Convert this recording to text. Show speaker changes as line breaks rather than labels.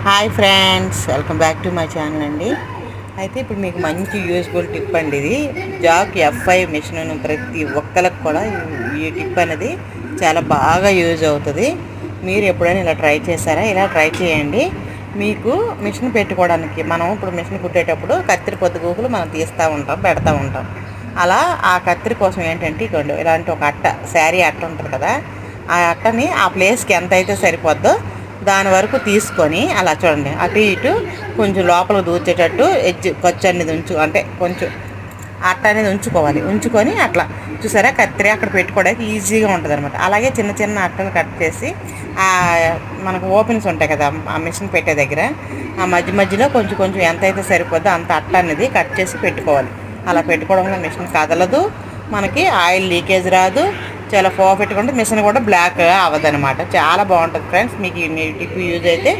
Hi friends, welcome back to my channel అండి. అయితే ఇప్పుడు మీకు మంచి యూస్ఫుల్ టిప్ అండి. ఇది జాక్ F5 మిషన్ ప్రతి ఒక్కరికి కూడా ఈ టిప్ అనేది చాలా బాగా యూజ్ అవుతుంది. మీరు ఎప్పుడైనా ఇలా ట్రై చేశారా? ఇలా ట్రై చేయండి. మీకు మిషన్ పెట్టుకోవడానికి మనం ఇప్పుడు మిషన్ కుట్టేటప్పుడు కత్తిరి పొద్దుగూకులు మనం తీస్తూ ఉంటాం, పెడతా ఉంటాం. అలా ఆ కత్తిరి కోసం ఏంటంటే ఇదిగోండి ఇలాంటి ఒక అట్ట, శారీ అట్ట ఉంటుంది కదా, ఆ అట్టని ఆ ప్లేస్కి ఎంత అయితే సరిపోద్దో దాని వరకు తీసుకొని అలా చూడండి అటు ఇటు కొంచెం లోపల దూర్చేటట్టు ఎడ్జ్ ఖర్చు అనేది అంటే కొంచెం అట్ట అనేది ఉంచుకొని అట్లా చూసారా కత్తిరి అక్కడ పెట్టుకోవడానికి ఈజీగా ఉంటుంది అనమాట. అలాగే చిన్న చిన్న అట్టలు కట్ చేసి మనకు ఓపెన్స్ ఉంటాయి కదా ఆ మిషన్ పెట్టే దగ్గర, ఆ మధ్యలో కొంచెం కొంచెం ఎంత అయితే సరిపోద్దో అంత అట్ట అనేది కట్ చేసి పెట్టుకోవాలి. అలా పెట్టుకోవడం వల్ల మిషన్ కదలదు, మనకి ఆయిల్ లీకేజ్ రాదు, చాలా పర్ఫెక్ట్గా ఉంటుంది. మిషన్ కూడా బ్లాక్ అవ్వదనమాట. చాలా బాగుంటుంది ఫ్రెండ్స్. మీకు ఈ టిప్ యూజ్ అయితే